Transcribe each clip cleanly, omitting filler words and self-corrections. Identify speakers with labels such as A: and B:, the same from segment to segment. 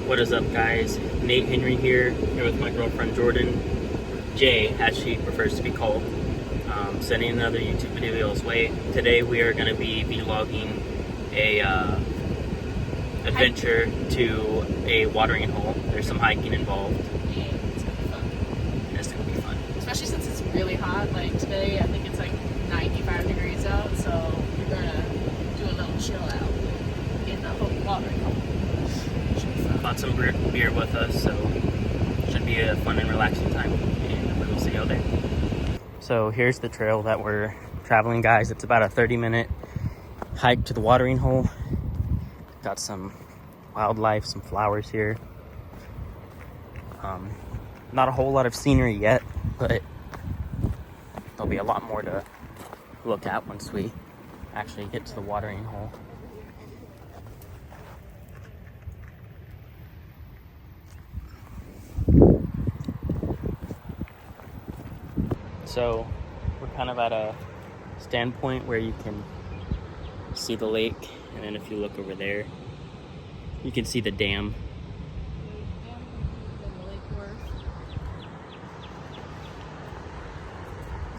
A: What is up, guys? Nate Henry here with my girlfriend Jordan, Jay, as she prefers to be called. Sending another YouTube video his way. Today we are going to be vlogging a adventure to a watering hole. There's some hiking involved.
B: Yeah, it's gonna be fun.
A: It's going to be fun.
B: Especially since it's really hot. Like today, I think it's like 95 degrees out, so we're gonna do a little chill out in the whole watering hole. Should be fun.
A: Bought some beer with us, so should be a fun and relaxing time. And we will see you all there. So here's the trail that we're traveling, guys. It's about a 30-minute hike to the watering hole. Got some wildlife, some flowers here. Not a whole lot of scenery yet, but there'll be a lot more to look at once we actually get to the watering hole. So we're kind of at a standpoint where you can see the lake, and then if you look over there, you can see the dam.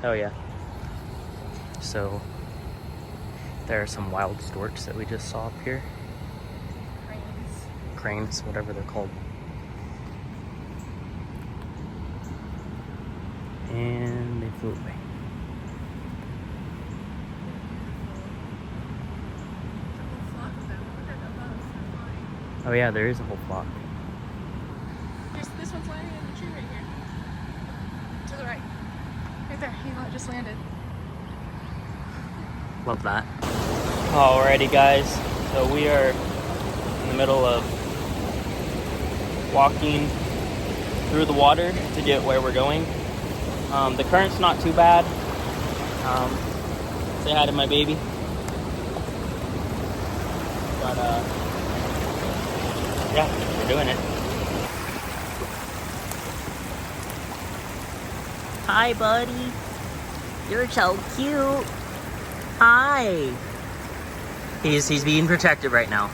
A: Oh yeah. So there are some wild storks that we just saw up here. Cranes, whatever they're called. And they flew away. Oh yeah, there is a whole flock.
B: This one's landing in the tree right here. To the right. Right there. He just landed.
A: Love that. Alrighty, guys. So we are in the middle of walking through the water to get where we're going. The current's not too bad. Say hi to my baby. But yeah, we're doing it. Hi, buddy. You're so cute. Hi. He's being protected right now.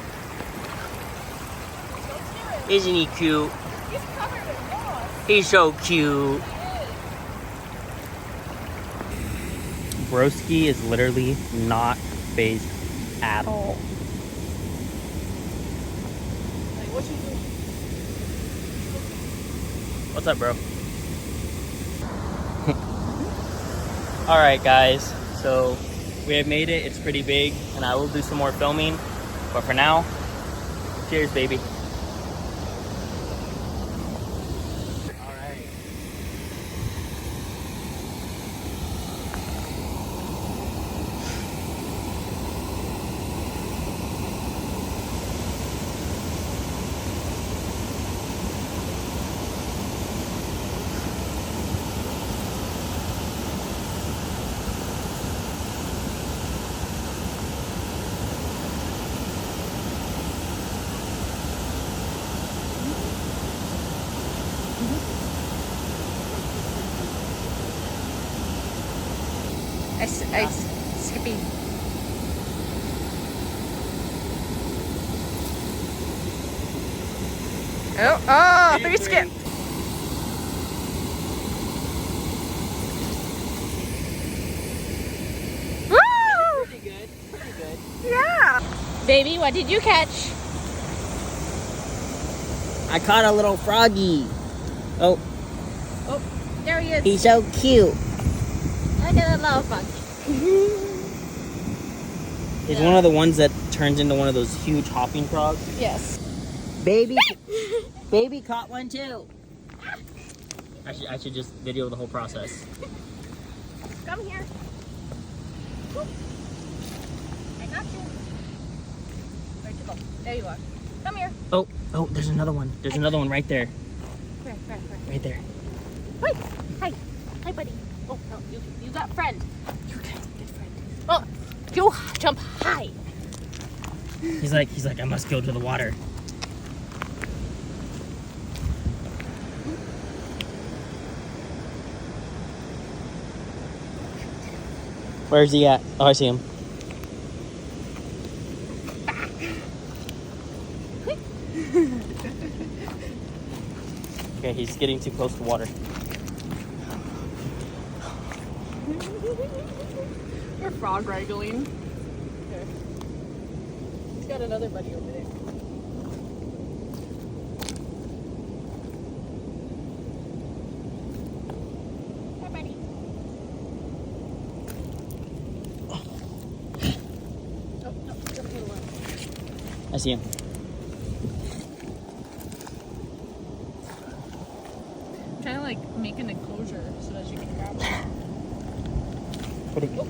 A: Isn't he cute?
B: He's covered in moss.
A: He's so cute. Broski is literally not phased at all.
B: Like, what you doing?
A: What's up, bro? Alright, guys. So we have made it. It's pretty big, and I will do some more filming. But for now, cheers, baby.
B: Skippy. Oh, 3 skip. Woo!
A: Pretty good. Pretty good.
B: Yeah. Baby, what did you catch?
A: I caught a little froggy. Oh,
B: There he is.
A: he's so cute.
B: Look at that little frog.
A: He's one of the ones that turns into one of those huge hopping frogs.
B: Yes.
A: Baby, baby caught one too. I should just video the whole process.
B: Come here. Whoop. I got you. Where'd you go? There you are. Come here.
A: Oh, there's another one. There's another one right there.
B: Where?
A: Right there.
B: Wait. Hi, buddy. Oh, no, you got friend.
A: You're okay. Good friend.
B: Oh, you jump high.
A: He's like, I must go to the water. Where's he at? Oh, I see him. Okay, he's getting too close to water.
B: We're frog wrangling. Okay. He's got another buddy over there. Hi, buddy. Oh, no, don't move along.
A: I see him.
B: I'm trying to like make an enclosure so that you can grab him.
A: Where'd he go?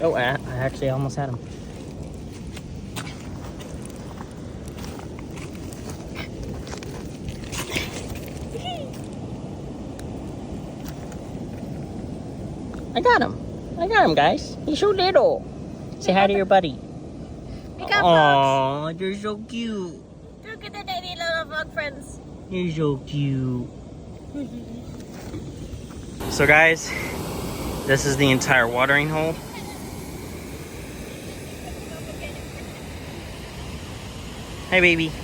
A: Oh, I actually almost had him. I got him. I got him, guys. He's so little. Say hi to your buddy.
B: We got bugs.
A: Aw, you're so cute.
B: Look at the tiny little bug friends.
A: You're so cute. So guys, this is the entire watering hole. Hey baby. Do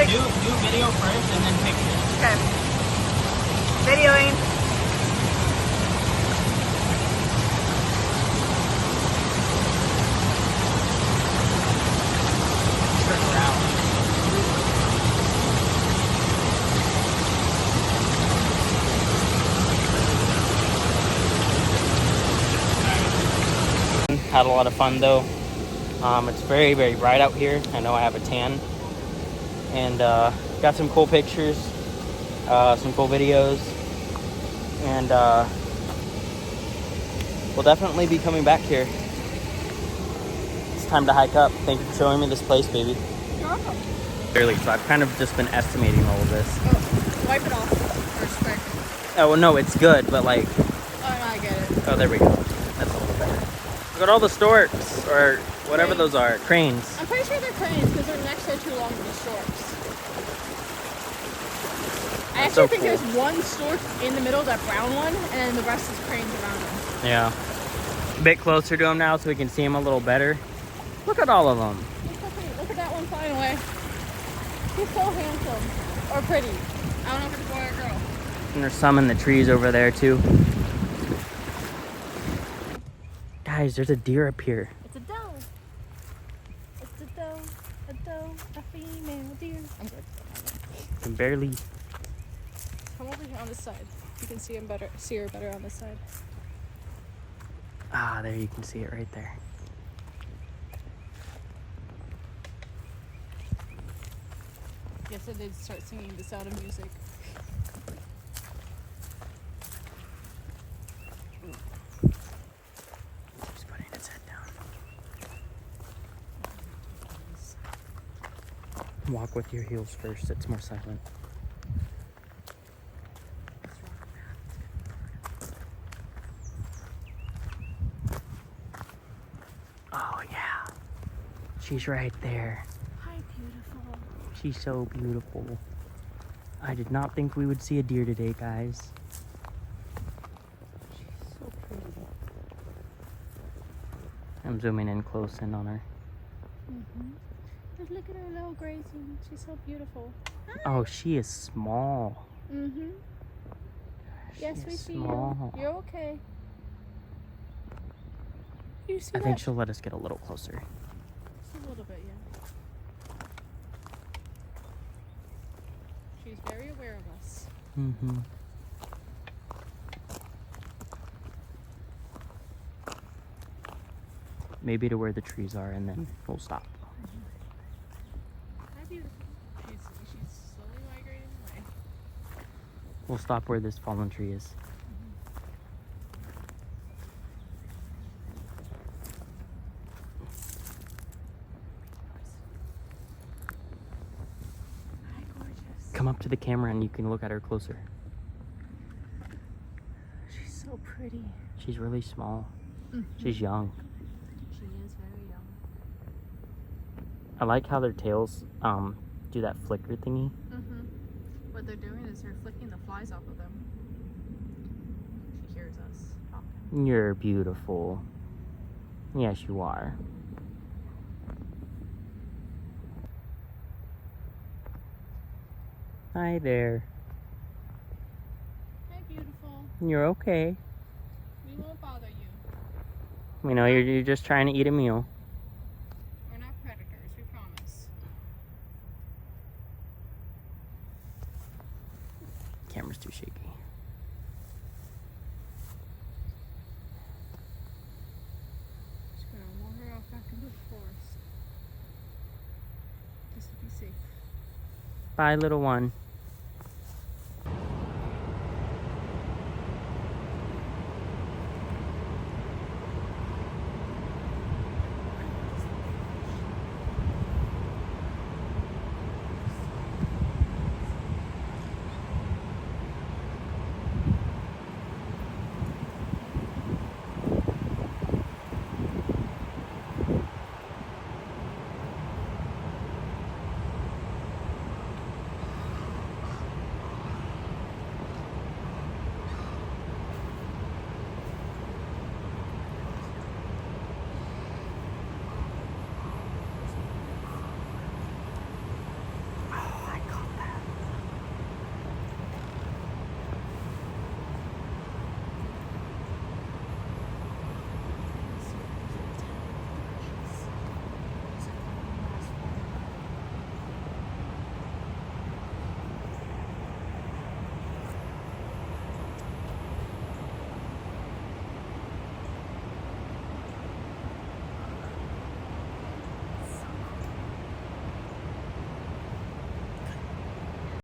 A: video first and then pictures.
B: Okay. Videoing.
A: Had a lot of fun though. It's very, very bright out here. I know I have a tan. And got some cool pictures, some cool videos. And we'll definitely be coming back here. It's time to hike up. Thank you for showing me this place, baby.
B: You're welcome.
A: Clearly, so I've kind of just been estimating all of this.
B: Oh, wipe it off first, quick.
A: Oh, well, no, it's good, but like...
B: Oh, no, I get it.
A: Oh, there we go. That's a little better. Look at all the storks, or whatever those are, cranes.
B: I'm pretty sure they're cranes because their necks are too long to be storks. I actually think there's one stork in the middle, that brown one, and then the rest is cranes around them.
A: Yeah. A bit closer to him now so we can see him a little better. Look at all of them.
B: Look at that one flying away. He's so handsome. Or pretty. I don't know if it's a boy or a girl.
A: And there's some in the trees over there too. Guys, there's a deer up here.
B: It's a doe. It's a doe, a female deer. I'm good.
A: I can barely...
B: Come over here on this side. You can see her better on this side.
A: Ah, there you can see it right there.
B: Yes, I did start singing The Sound of Music.
A: He's putting his head down. Walk with your heels first, it's more silent. Oh yeah, she's right there.
B: Hi, beautiful.
A: She's so beautiful. I did not think we would see a deer today, guys.
B: She's so pretty.
A: I'm zooming in close in on her.
B: Just look at her little grazing. She's so beautiful. Hi.
A: Oh, she is small.
B: Yes,
A: She
B: we
A: is
B: see
A: small.
B: you. You're okay. You see
A: I
B: that?
A: think she'll let us get a little closer.
B: Just a little bit, yeah. She's very aware of us.
A: Maybe to where the trees are, and then we'll stop.
B: Hi, beautiful. She's slowly migrating away.
A: We'll stop where this fallen tree is.
B: Hi, gorgeous.
A: Come up to the camera and you can look at her closer.
B: She's so pretty.
A: She's really small. She's young.
B: She is very young.
A: I like how their tails do that flicker thingy.
B: What they're doing is they're flicking the flies off of them. She hears us talking.
A: You're beautiful. Yes, you are. Hi there.
B: Hi, beautiful.
A: You're okay.
B: We won't bother you.
A: We know you're just trying to eat a meal.
B: We're not predators, we promise.
A: Camera's too shaky.
B: Just gonna wander off back into the forest. Just to be safe.
A: Bye, little one.